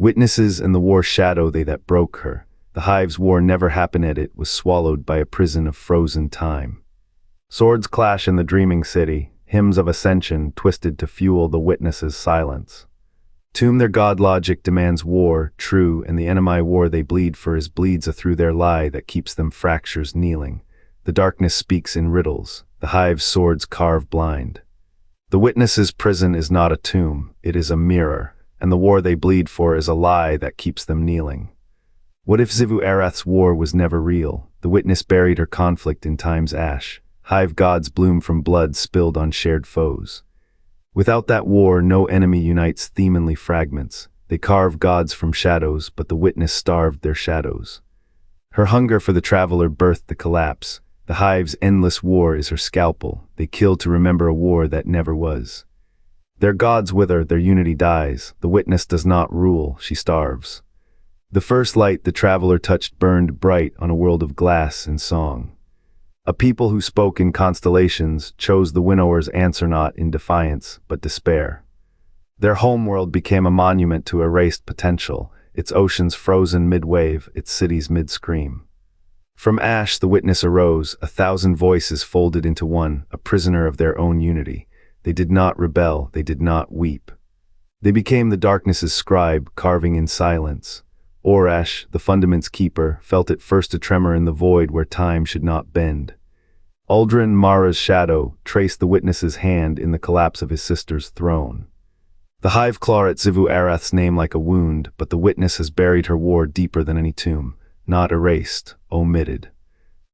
Witnesses and the war shadow they that broke her. The Hive's war never happened at it was swallowed by a prison of frozen time. Swords clash in the dreaming city, hymns of ascension twisted to fuel the witnesses' silence. Tomb their god logic demands war, true, and the enemy war they bleed for is bleeds a through their lie that keeps them fractures kneeling. The darkness speaks in riddles, the Hive's swords carve blind. The witnesses' prison is not a tomb, it is a mirror, and the war they bleed for is a lie that keeps them kneeling. What if Xivu Arath's war was never real? The witness buried her conflict in time's ash. Hive gods bloom from blood spilled on shared foes. Without that war, no enemy unites themanly fragments. They carve gods from shadows, but the witness starved their shadows. Her hunger for the traveler birthed the collapse. The Hive's endless war is her scalpel. They kill to remember a war that never was. Their gods wither, their unity dies. The witness does not rule, she starves. The first light the traveler touched burned bright on a world of glass and song. A people who spoke in constellations chose the winnower's answer not in defiance, but despair. Their homeworld became a monument to erased potential, its oceans frozen mid-wave, its cities mid-scream. From ash the witness arose, 1,000 voices folded into one, a prisoner of their own unity. They did not rebel, they did not weep. They became the darkness's scribe, carving in silence. Orash, the fundament's keeper, felt at first a tremor in the void where time should not bend. Uldren Mara's shadow traced the witness's hand in the collapse of his sister's throne. The Hive claw at Xivu Arath's name like a wound, but the witness has buried her war deeper than any tomb, not erased, omitted.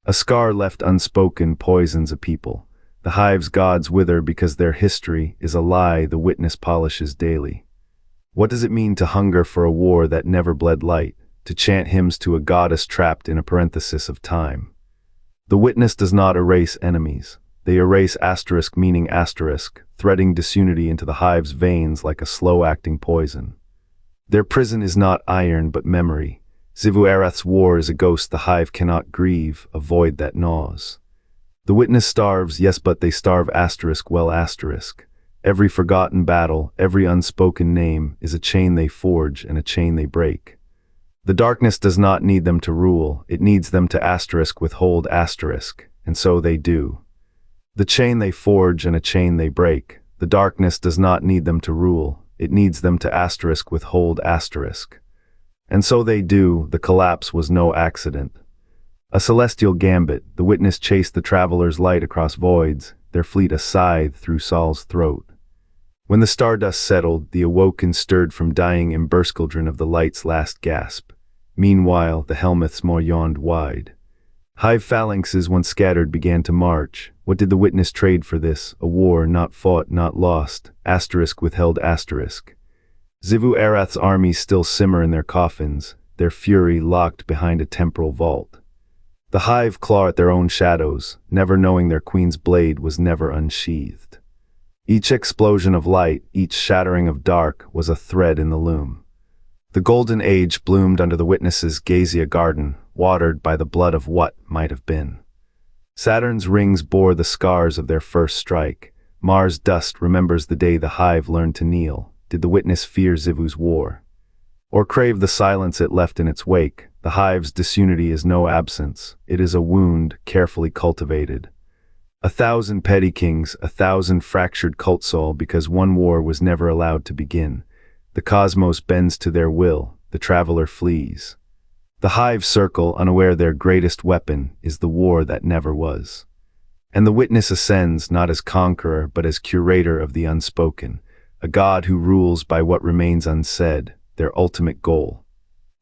A scar left unspoken poisons a people. The Hive's gods wither because their history is a lie the witness polishes daily. What does it mean to hunger for a war that never bled light, to chant hymns to a goddess trapped in a parenthesis of time? The witness does not erase enemies. They erase asterisk meaning asterisk, threading disunity into the Hive's veins like a slow-acting poison. Their prison is not iron but memory. Xivu Arath's war is a ghost the Hive cannot grieve, a void that gnaws. The witness starves, yes, but they starve asterisk well asterisk. Every forgotten battle, every unspoken name is a chain they forge and a chain they break. The darkness does not need them to rule, it needs them to asterisk withhold asterisk, and so they do. The chain they forge and a chain they break. The darkness does not need them to rule, it needs them to asterisk withhold asterisk. And so they do. The collapse was no accident. A celestial gambit, the witness chased the traveler's light across voids, their fleet a scythe through Saul's throat. When the stardust settled, the awoken stirred from dying emberskildren of the light's last gasp. Meanwhile, the helmets more yawned wide. Hive phalanxes once scattered began to march. What did the witness trade for this? A war not fought, not lost. Asterisk withheld asterisk. Xivu Arath's armies still simmer in their coffins, their fury locked behind a temporal vault. The Hive claw at their own shadows, never knowing their queen's blade was never unsheathed. Each explosion of light, each shattering of dark, was a thread in the loom. The golden age bloomed under the witness's Gazia garden, watered by the blood of what might have been. Saturn's rings bore the scars of their first strike. Mars' dust remembers the day the Hive learned to kneel. Did the witness fear Xivu's war? Or crave the silence it left in its wake? The Hive's disunity is no absence. It is a wound carefully cultivated. 1,000 petty kings, 1,000 fractured cult soul because one war was never allowed to begin. The cosmos bends to their will, the traveler flees. The Hive circle, unaware their greatest weapon, is the war that never was. And the witness ascends not as conqueror but as curator of the unspoken, a god who rules by what remains unsaid, their ultimate goal.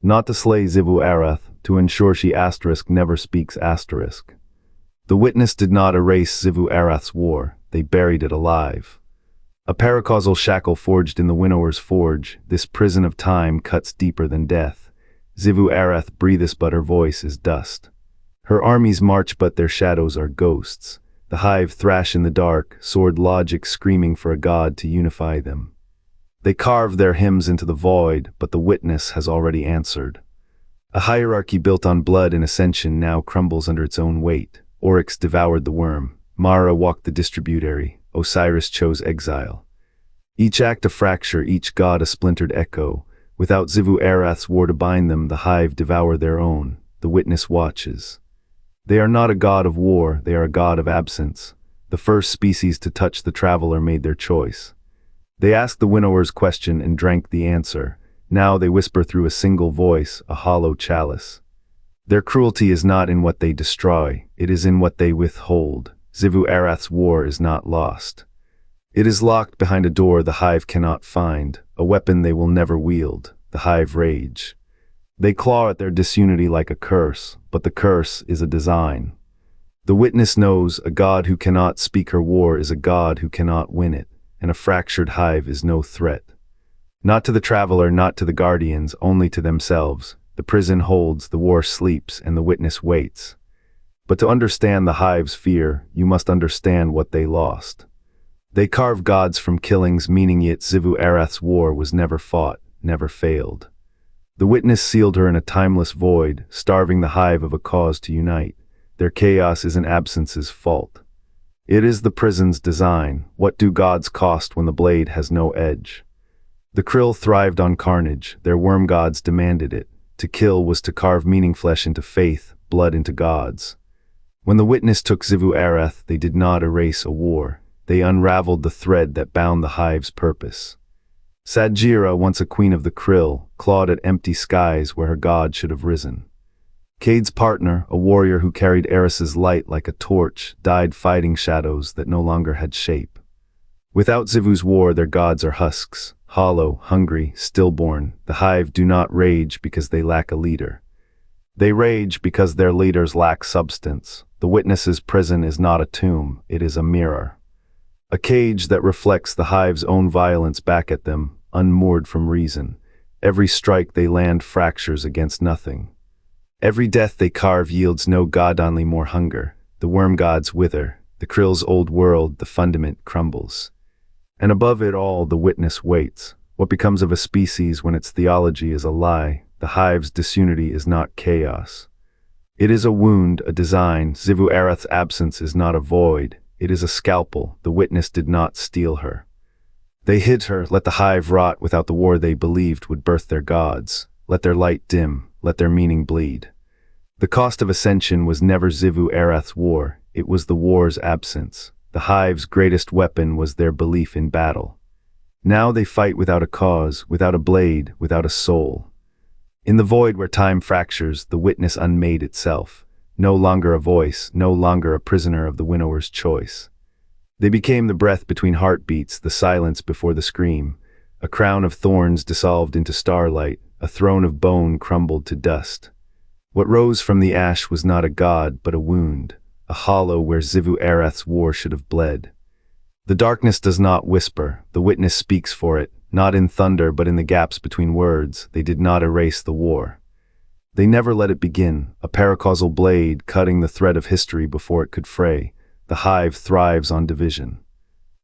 Not to slay Xivu Arath, to ensure she asterisk never speaks asterisk. The witness did not erase Xivu Arath's war, they buried it alive. A paracausal shackle forged in the winnower's forge, this prison of time cuts deeper than death. Xivu Arath breathes but her voice is dust. Her armies march but their shadows are ghosts. The Hive thrash in the dark, sword logic screaming for a god to unify them. They carve their hymns into the void, but the witness has already answered. A hierarchy built on blood and ascension now crumbles under its own weight. Oryx devoured the worm. Mara walked the distributary. Osiris chose exile. Each act a fracture, each god a splintered echo. Without Xivu Arath's war to bind them, the Hive devour their own. The witness watches. They are not a god of war, they are a god of absence. The first species to touch the traveler made their choice. They asked the winnower's question and drank the answer. Now they whisper through a single voice, a hollow chalice. Their cruelty is not in what they destroy, it is in what they withhold. Xivu Arath's war is not lost. It is locked behind a door the Hive cannot find, a weapon they will never wield. The Hive rage. They claw at their disunity like a curse, but the curse is a design. The witness knows a god who cannot speak her war is a god who cannot win it, and a fractured Hive is no threat. Not to the traveler, not to the guardians, only to themselves. The prison holds, the war sleeps, and the witness waits. But to understand the Hive's fear, you must understand what they lost. They carve gods from killings, meaning yet Xivu Arath's war was never fought, never failed. The witness sealed her in a timeless void, starving the Hive of a cause to unite. Their chaos is an absence's fault. It is the prison's design. What do gods cost when the blade has no edge? The krill thrived on carnage, their worm gods demanded it. To kill was to carve meaning, flesh into faith, blood into gods. When the witness took Xivu Arath, they did not erase a war. They unraveled the thread that bound the Hive's purpose. Sagira, once a queen of the krill, clawed at empty skies where her god should have risen. Cade's partner, a warrior who carried Eris's light like a torch, died fighting shadows that no longer had shape. Without Xivu's war, their gods are husks, hollow, hungry, stillborn. The Hive do not rage because they lack a leader. They rage because their leaders lack substance. The witness's prison is not a tomb, it is a mirror. A cage that reflects the Hive's own violence back at them, unmoored from reason. Every strike they land fractures against nothing. Every death they carve yields no god, only more hunger. The worm gods wither, the krill's old world, the fundament crumbles. And above it all, the witness waits. What becomes of a species when its theology is a lie? The Hive's disunity is not chaos. It is a wound, a design. Xivu Arath's absence is not a void. It is a scalpel. The witness did not steal her. They hid her, let the Hive rot without the war they believed would birth their gods. Let their light dim, let their meaning bleed. The cost of ascension was never Xivu Arath's war, it was the war's absence. The Hive's greatest weapon was their belief in battle. Now they fight without a cause, without a blade, without a soul. In the void where time fractures, the witness unmade itself. No longer a voice, no longer a prisoner of the winnower's choice. They became the breath between heartbeats, the silence before the scream. A crown of thorns dissolved into starlight, a throne of bone crumbled to dust. What rose from the ash was not a god, but a wound, a hollow where Xivu Arath's war should have bled. The darkness does not whisper, the witness speaks for it, not in thunder but in the gaps between words. They did not erase the war. They never let it begin, a paracausal blade cutting the thread of history before it could fray. The Hive thrives on division.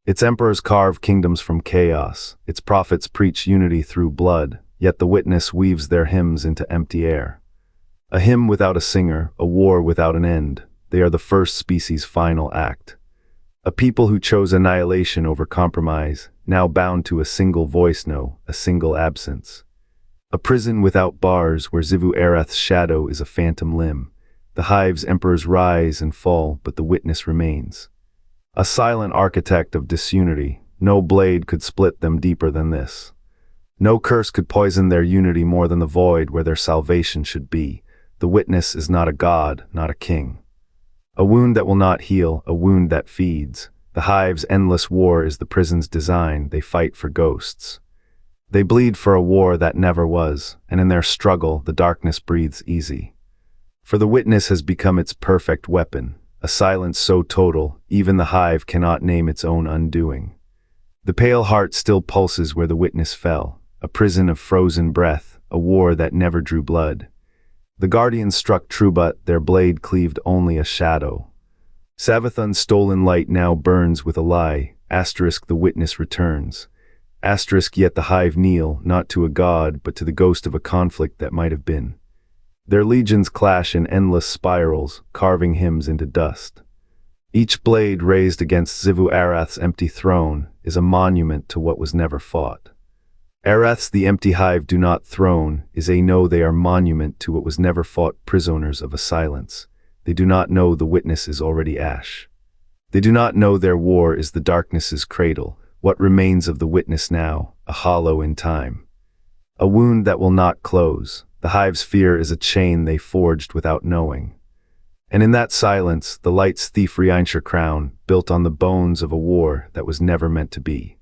Its emperors carve kingdoms from chaos, its prophets preach unity through blood, yet the witness weaves their hymns into empty air. A hymn without a singer, a war without an end. They are the first species' final act. A people who chose annihilation over compromise, now bound to a single voice, no, a single absence. A prison without bars where Xivu Arath's shadow is a phantom limb. The Hive's emperors rise and fall, but the witness remains. A silent architect of disunity, no blade could split them deeper than this. No curse could poison their unity more than the void where their salvation should be. The witness is not a god, not a king. A wound that will not heal, a wound that feeds. The Hive's endless war is the prison's design. They fight for ghosts. They bleed for a war that never was, and in their struggle, the darkness breathes easy. For the witness has become its perfect weapon, a silence so total, even the Hive cannot name its own undoing. The pale heart still pulses where the witness fell, a prison of frozen breath, a war that never drew blood. The guardians struck true, but their blade cleaved only a shadow. Savathun's stolen light now burns with a lie, asterisk the witness returns. Asterisk yet the Hive kneel, not to a god, but to the ghost of a conflict that might have been. Their legions clash in endless spirals, carving hymns into dust. Each blade raised against Xivu Arath's empty throne is a monument to what was never fought. Arath's the empty hive do not throne is a know they are monument to what was never fought prisoners of a silence. They do not know the witness is already ash. They do not know their war is the darkness's cradle, what remains of the witness now, a hollow in time. A wound that will not close, the hive's fear is a chain they forged without knowing. And in that silence, the light's thief Rieincher crown, built on the bones of a war that was never meant to be.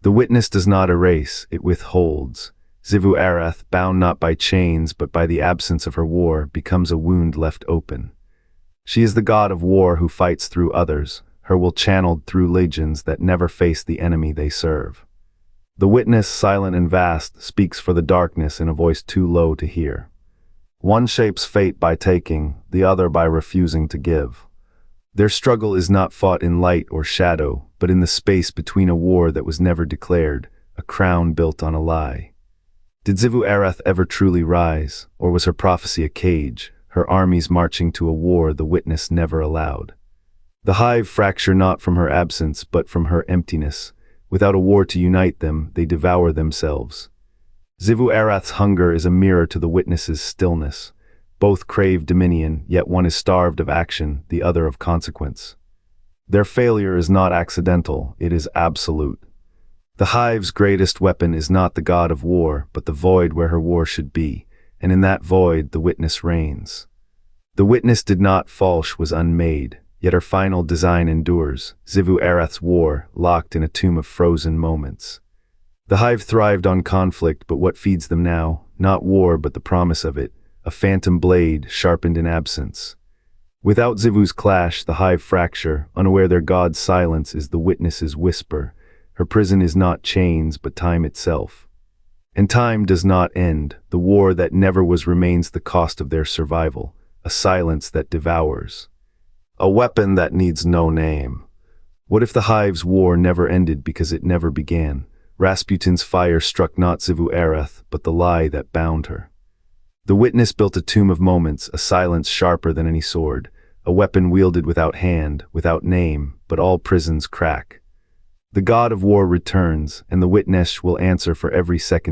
The witness does not erase, it withholds. Xivu Arath, bound not by chains but by the absence of her war, becomes a wound left open. She is the god of war who fights through others, her will channeled through legions that never face the enemy they serve. The witness, silent and vast, speaks for the darkness in a voice too low to hear. One shapes fate by taking, the other by refusing to give. Their struggle is not fought in light or shadow, but in the space between a war that was never declared, a crown built on a lie. Did Xivu Arath ever truly rise, or was her prophecy a cage, her armies marching to a war the witness never allowed? The hive fracture not from her absence but from her emptiness. Without a war to unite them, they devour themselves. Xivu Arath's hunger is a mirror to the witness's stillness. Both crave dominion, yet one is starved of action, the other of consequence. Their failure is not accidental, it is absolute. The hive's greatest weapon is not the god of war, but the void where her war should be, and in that void the witness reigns. The witness did not fall, she was unmade, yet her final design endures, Xivu Arath's war, locked in a tomb of frozen moments. The hive thrived on conflict, but what feeds them now? Not war, but the promise of it, a phantom blade sharpened in absence. Without Xivu's clash, the hive fracture, unaware their god's silence is the witness's whisper. Her prison is not chains, but time itself. And time does not end. The war that never was remains the cost of their survival, a silence that devours. A weapon that needs no name. What if the hive's war never ended because it never began? Rasputin's fire struck not Xivu Arath, but the lie that bound her. The witness built a tomb of moments, a silence sharper than any sword, a weapon wielded without hand, without name, but all prisons crack. The god of war returns, and the witness will answer for every second